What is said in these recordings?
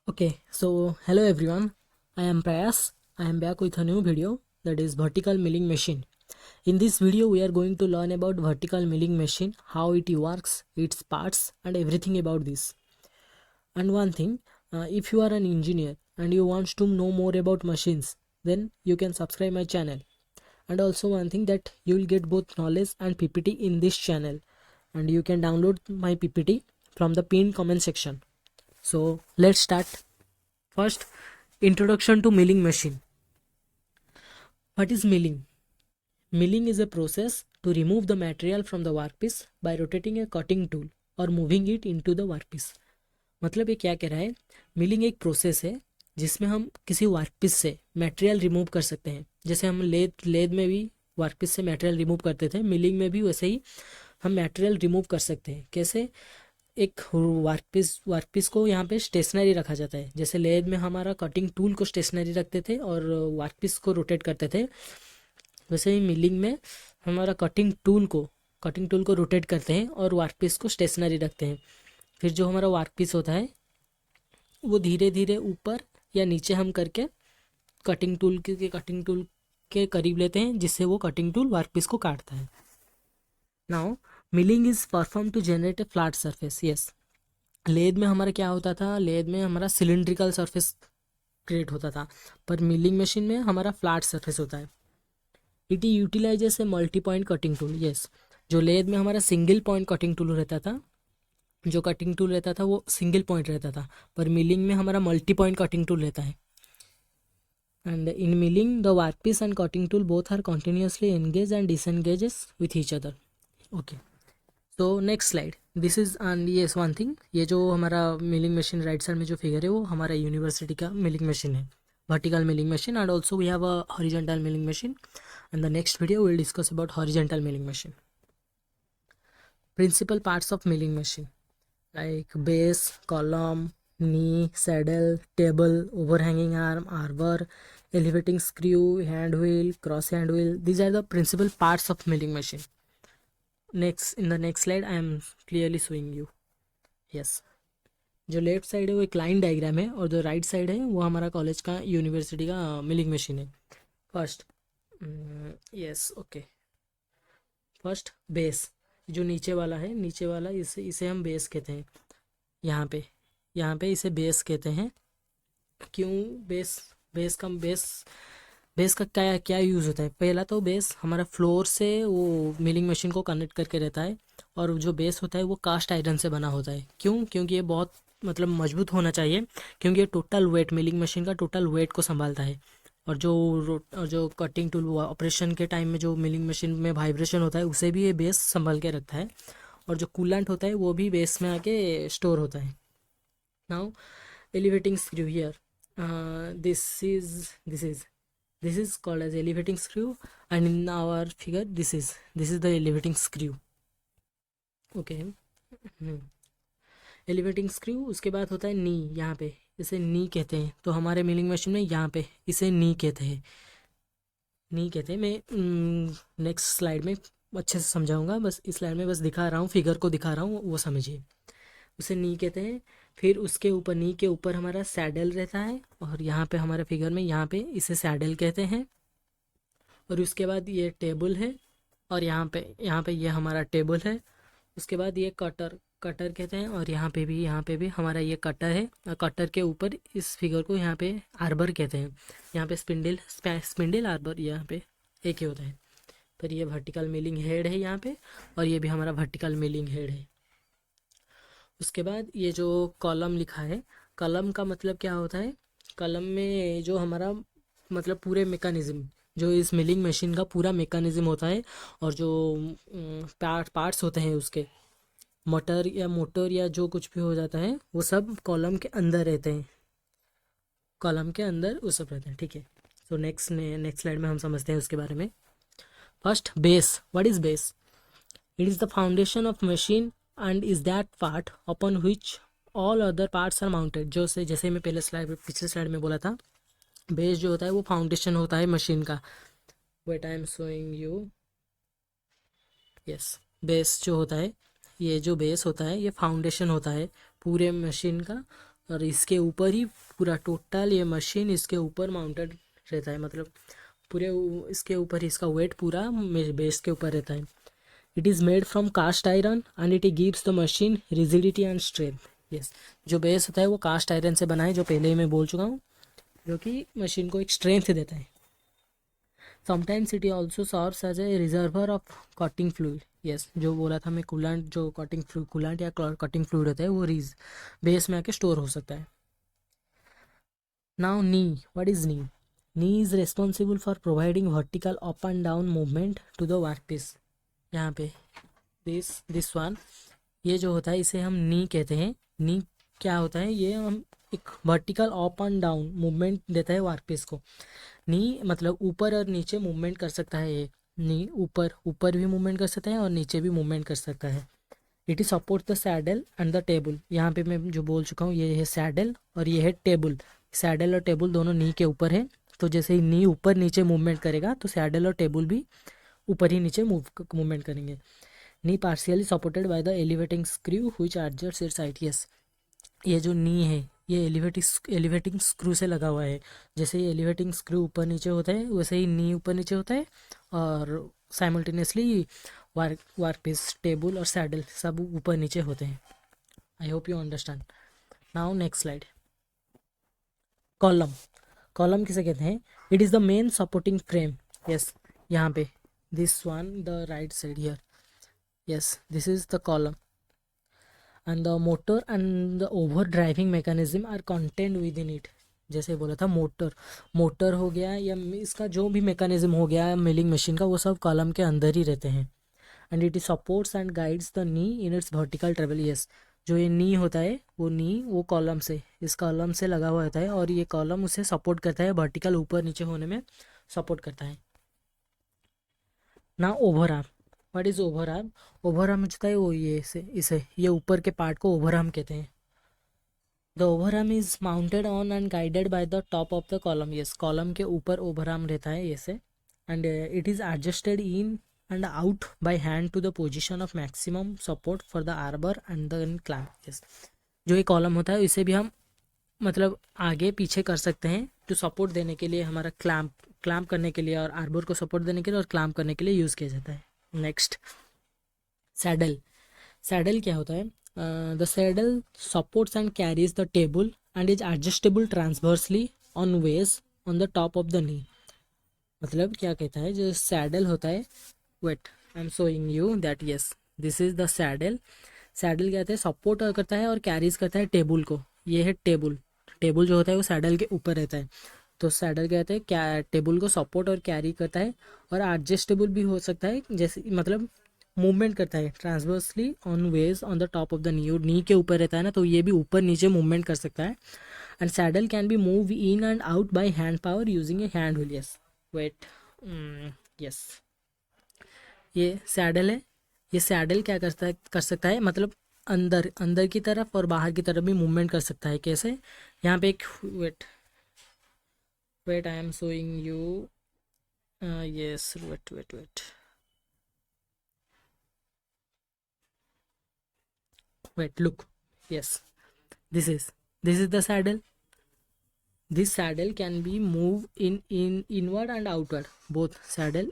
Okay, so hello everyone. I am Prayas. I am back with a new video, that is vertical milling machine. In this video, we are going to learn about vertical milling machine, how it works, its parts, and everything about this. And one thing, if you are an engineer and you want to know more about machines, then you can subscribe my channel. And also one thing, that you will get both knowledge and PPT in this channel, and you can download my PPT from the pinned comment section. So let's start. First, introduction to milling machine. What is milling? Milling is a process to remove the material from the workpiece by rotating a cutting tool or moving it into the workpiece. मतलब ये क्या कह रहा है, milling एक process है जिसमें हम किसी वर्कपीस से मटेरियल रिमूव कर सकते हैं। जैसे हम लेद लेद में भी वर्कपीस से मटेरियल रिमूव करते थे, मिलिंग में भी वैसे ही हम मटेरियल रिमूव कर सकते हैं। कैसे? एक वर्कपीस को यहाँ पे स्टेशनरी रखा जाता है। जैसे लेद में हमारा कटिंग टूल को स्टेशनरी रखते थे और वर्कपीस को रोटेट करते थे, वैसे ही मिलिंग में हमारा कटिंग टूल को रोटेट करते हैं और वर्कपीस को स्टेशनरी रखते हैं। फिर जो हमारा वर्कपीस होता है वो धीरे धीरे ऊपर या नीचे हम करके कटिंग टूल के करीब लेते हैं, जिससे वो कटिंग टूल वर्कपीस को काटता है। Now milling is perform to generate a flat surface. Yes, lathe में हमारा क्या होता था, लेद में हमारा सिलिंड्रिकल सरफेस क्रिएट होता था, पर मिलिंग मशीन में हमारा फ्लैट सरफेस होता है। It utilises a multi point cutting tool. Yes, जो लेद में हमारा सिंगल पॉइंट कटिंग टूल रहता था, जो कटिंग टूल रहता था वो सिंगल पॉइंट रहता था, पर मिलिंग में हमारा मल्टी पॉइंट कटिंग टूल रहता है। And in milling the workpiece and cutting tool both are continuously engage and disengages with each other. Okay, तो next slide. This is and yes one thing, ये जो हमारा milling machine right side में जो figure है वो हमारा university का मिलिंग मशीन है, vertical milling machine, and also we have a horizontal milling machine. In the next video we will discuss about horizontal milling machine. Principal parts of milling machine like base, column, knee, saddle, table, overhanging arm, arbor, elevating screw, hand wheel, cross hand wheel. These are the principal parts of milling machine. Next, in the next slide I am clearly showing you. Yes, जो left side है वो एक line diagram है और जो right side है वो हमारा कॉलेज का यूनिवर्सिटी का मिलिंग मशीन है। First, yes okay, first base, जो नीचे वाला है, नीचे वाला इसे इसे हम बेस कहते हैं। यहाँ पे इसे बेस कहते हैं। क्यों बेस? बेस का क्या क्या यूज़ होता है? पहला तो बेस हमारा फ्लोर से वो मिलिंग मशीन को कनेक्ट करके रहता है, और जो बेस होता है वो कास्ट आयरन से बना होता है। क्यों? क्योंकि ये बहुत मतलब मजबूत होना चाहिए, क्योंकि ये टोटल वेट, मिलिंग मशीन का टोटल वेट को संभालता है। और जो कटिंग टूल ऑपरेशन के टाइम में जो मिलिंग मशीन में वाइब्रेशन होता है उसे भी ये बेस संभाल के रखता है, और जो कूलेंट होता है वो भी बेस में आके स्टोर होता है। Now elevating screw here, this is called as elevating screw, and in our figure this is the elevating screw. Okay, elevating screw. उसके बाद होता है नी, यहाँ पे इसे नी कहते हैं। तो हमारे मिलिंग मशीन में यहाँ पे इसे नी कहते हैं, मैं नेक्स्ट स्लाइड में अच्छे से समझाऊंगा, बस इस स्लाइड में बस दिखा रहा हूँ, फिगर को दिखा रहा हूँ, वो समझिए। उसे नी कहते हैं। फिर उसके ऊपर, नी के ऊपर हमारा सैडल रहता है, और यहाँ पे हमारे फिगर में यहाँ पे इसे सैडल कहते हैं। और उसके बाद ये टेबल है, और यहाँ पे ये हमारा टेबल है। उसके बाद ये कटर कहते हैं, और यहाँ पे भी हमारा ये कटर है, और कटर के ऊपर इस फिगर को यहाँ पे आर्बर कहते हैं। यहाँ पे स्पिंडल आर्बर यहाँ पे एक ही होता है। फिर ये वर्टिकल मिलिंग हेड है यहाँ पे, और ये भी हमारा वर्टिकल मिलिंग हेड है। उसके बाद ये जो कॉलम लिखा है, कॉलम का मतलब क्या होता है? कॉलम में जो हमारा मतलब पूरे मैकेनिज्म, जो इस मिलिंग मशीन का पूरा मैकेनिज्म होता है, और जो पार्ट्स होते हैं उसके, मोटर या जो कुछ भी हो जाता है वो सब कॉलम के अंदर रहते हैं, कॉलम के अंदर वो सब रहते हैं। ठीक है, तो नेक्स्ट स्लाइड में हम समझते हैं उसके बारे में। First, base. What is base? It is the foundation of machine and is that part upon which all other parts are mounted. जैसे मैं पिछले स्लाइड में बोला था, बेस जो होता है वो फाउंडेशन होता है मशीन का। Wait I am showing you. Yes, base जो होता है, ये जो बेस होता है ये फाउंडेशन होता है पूरे मशीन का, और इसके ऊपर ही पूरा टोटल ये मशीन इसके ऊपर माउंटेड रहता है, मतलब पूरे इसके ऊपर ही इसका वेट पूरा बेस के ऊपर रहता है। It is made from cast iron and it gives the machine rigidity and strength. Yes, जो बेस होता है वो कास्ट आयरन से बना है, जो पहले ही मैं बोल चुका हूँ, जो कि मशीन को एक स्ट्रेंथ देता है। Sometimes it also serves as a reservoir of cutting fluid. Yes, जो बोला था मैं, कूलेंट, जो कूलेंट या कटिंग फ्लूइड होता है वो बेस में आके स्टोर हो सकता है। Now knee, what is knee? Knee is responsible for providing vertical up and down movement to the work piece. यहाँ पे दिस वन, ये जो होता है इसे हम नी कहते हैं। नी क्या होता है? ये हम एक vertical up and down movement देता है वर्क पीस को। नी मतलब ऊपर और नीचे मूवमेंट कर सकता है। ये नी ऊपर भी मूवमेंट कर सकता है और नीचे भी मूवमेंट कर सकता है। It is support the saddle and the table. यहाँ पे मैं जो बोल चुका हूँ, ये है सैडल और ये है टेबल। सैडल और टेबल दोनों नी के ऊपर है, तो जैसे ही नी ऊपर नीचे मूवमेंट करेगा तो सैडल और टेबल भी ऊपर ही नीचे मूवमेंट करेंगे। Knee partially supported by the elevating screw which adjusts its height. Yes, ये जो नी है ये एलिवेटिंग स्क्रू से लगा हुआ है। जैसे ही एलिवेटिंग स्क्रू ऊपर नीचे होता है वैसे ही नी ऊपर नीचे होता है, और साइमल्टेनियसली वर्क पीस, टेबल और सैडल सब ऊपर नीचे होते हैं। आई hope you understand. Now next slide. Column. Column किसे कहते हैं? It is the main supporting frame. Yes, यहाँ पे this one, the right side here. Yes, this is the column and the motor and the over driving mechanism are contained within it। जैसे बोला था, motor हो गया या इसका जो भी मैकेनिज्म हो गया मिलिंग मशीन का, वो सब कॉलम के अंदर ही रहते हैं। And it supports and guides the knee in its vertical travel. Yes, जो ये नी होता है वो कॉलम से, इस कॉलम से लगा हुआ होता है और ये कॉलम उसे सपोर्ट करता है, वर्टिकल ऊपर नीचे होने में सपोर्ट करता है ना। Over arm, what is over arm? Over arm होता है वो ये ऊपर के पार्ट को ओवर आर्म कहते हैं। The over arm is mounted on and guided by the top of the column. Yes, column के ऊपर ओवर आर्म रहता है ऐसे, and it is adjusted in and out by hand to the position of maximum support for the arbor and the clamp. Yes, जो ये column होता है इसे भी हम मतलब आगे पीछे कर सकते हैं, जो सपोर्ट देने के लिए, हमारा क्लैम्प करने के लिए और आर्बर को सपोर्ट देने के लिए और क्लैम्प करने के लिए यूज़ किया जाता है। Next, saddle. सैडल क्या होता है? The saddle supports and carries the table and is adjustable transversely on ways on the top of the knee. मतलब क्या कहता है, जो सैडल होता है, wait I am showing you that. Yes, this is the saddle. Saddle क्या होता है? सपोर्ट करता है और कैरीज करता है टेबल को। ये है टेबल। टेबल जो होता है वो सैडल के ऊपर रहता है, तो सैडल क्या होता है, क्या टेबल को सपोर्ट और कैरी करता है, और एडजस्टेबल भी हो सकता है, जैसे मतलब मूवमेंट करता है transversely on ways on the top of the knee के ऊपर रहता है ना, तो ये भी ऊपर नीचे मूवमेंट कर सकता है। And saddle can be move in and out by hand power using a hand wheel. Yes, wait, yes, ये सैडल है। ये सैडल क्या कर सकता है, मतलब अंदर की तरफ और बाहर की तरफ भी मूवमेंट कर सकता है। कैसे? यहाँ पे एक wait I am showing you. Yes, wait look. Yes, this is the saddle. This saddle can be moved in inward and outward both। saddle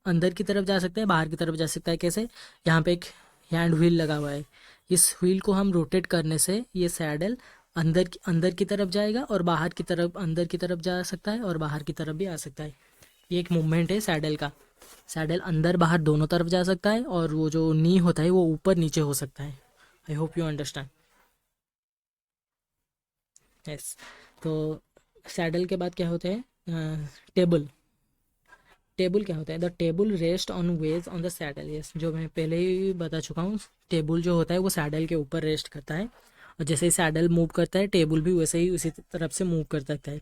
अंदर की तरफ जा सकता है, बाहर की तरफ जा सकता है। कैसे? यहाँ पे एक हैंड व्हील लगा हुआ है, इस व्हील को हम रोटेट करने से ये सैडल अंदर की तरफ जाएगा और बाहर की तरफ, अंदर की तरफ जा सकता है और बाहर की तरफ भी आ सकता है। ये एक मूवमेंट है सैडल का। सैडल अंदर बाहर दोनों तरफ जा सकता है, और वो जो नी होता है वो ऊपर नीचे हो सकता है। आई होप यू अंडरस्टैंड। यस, तो सैडल के बाद क्या होते हैं? टेबल। टेबल क्या होता है? The table rest on ways on the saddle. Yes, जो मैं पहले ही बता चुका हूँ, टेबल जो होता है वो सैडल के ऊपर रेस्ट करता है, और जैसे ही सैडल मूव करता है टेबल भी वैसे ही उसी तरफ से मूव कर सकता है।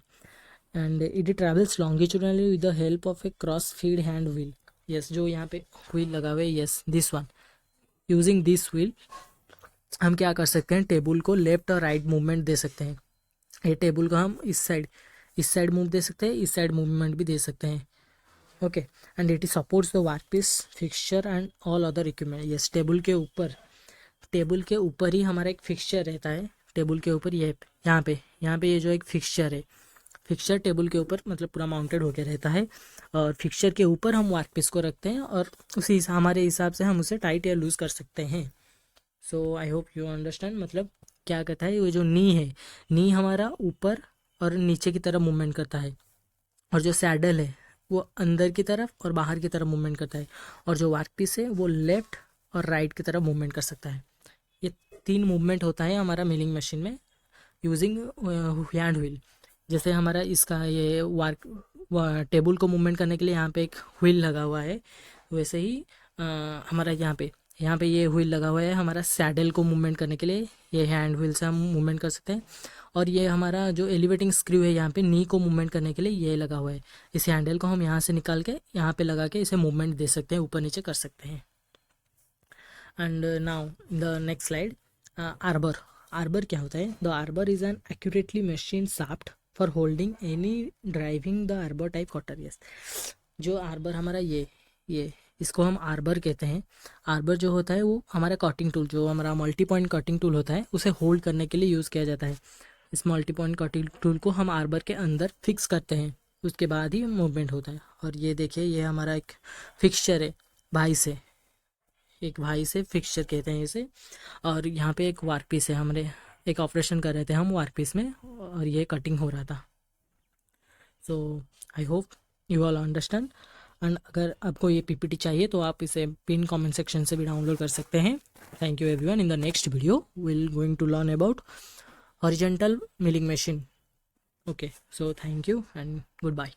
And it travels longitudinally with the help of A cross feed hand wheel. Yes, जो यहाँ पे व्हील लगा हुआ है, yes this one, using this wheel हम क्या कर सकते हैं, टेबल को लेफ्ट और राइट मूवमेंट दे सकते हैं। ये टेबल को हम इस साइड मूव दे सकते हैं, इस साइड मूवमेंट भी दे सकते हैं। Okay, and it supports the workpiece, fixture and all other equipment. Yes, table के ऊपर ही हमारा एक फिक्सचर रहता है। टेबल के ऊपर ये यहाँ पे ये जो एक फिक्सचर है, फिक्सचर टेबल के ऊपर मतलब पूरा माउंटेड होकर रहता है, और फिक्सचर के ऊपर हम वर्क पीस को रखते हैं और हमारे हिसाब से हम उसे टाइट या लूज़ कर सकते हैं। सो आई होप यू अंडरस्टैंड। मतलब क्या कहता है, ये जो नी है, नी हमारा ऊपर और नीचे की तरफ मूवमेंट करता है, और जो सैडल है वो अंदर की तरफ और बाहर की तरफ मूवमेंट करता है, और जो वर्क पीस है वो लेफ्ट और राइट की तरफ मूवमेंट कर सकता है। ये 3 मूवमेंट होता है हमारा मिलिंग मशीन में यूजिंग हैंड व्हील। जैसे हमारा इसका ये टेबल को मूवमेंट करने के लिए यहाँ पे एक व्हील लगा हुआ है, वैसे ही हमारा यहाँ पे ये व्हील लगा हुआ है हमारा सैडल को मूवमेंट करने के लिए, ये हैंड व्हील से हम मूवमेंट कर सकते हैं। और ये हमारा जो एलिवेटिंग स्क्रू है यहाँ पे नी को मूवमेंट करने के लिए ये लगा हुआ है, इस हैंडल को हम यहाँ से निकाल के यहाँ पे लगा के इसे मूवमेंट दे सकते हैं, ऊपर नीचे कर सकते हैं। And now the next slide, arbor क्या होता है? The arbor is an accurately machine shaft for holding any driving the arbor type cutter. Yes, जो आर्बर हमारा ये इसको हम आर्बर कहते हैं। आर्बर जो होता है वो हमारा कटिंग टूल, जो हमारा मल्टी पॉइंट कटिंग टूल होता है, उसे होल्ड करने के लिए यूज़ किया जाता है। इस मल्टी पॉइंट कटिंग टूल को हम आर्बर के अंदर फिक्स करते हैं, उसके बाद ही मूवमेंट होता है। और ये देखिए, ये हमारा एक फिक्सचर है, भाई से फिक्सचर कहते हैं इसे। और यहाँ पे एक वर्क पीस है, हमारे एक ऑपरेशन कर रहे थे हम वर्क पीस में, और ये कटिंग हो रहा था। So I hope you all understand. And अगर आपको ये पीपीटी चाहिए तो आप इसे पिन कमेंट सेक्शन से भी डाउनलोड कर सकते हैं। Thank you everyone. In the next video will going to learn about horizontal milling machine. Okay, so thank you and good bye.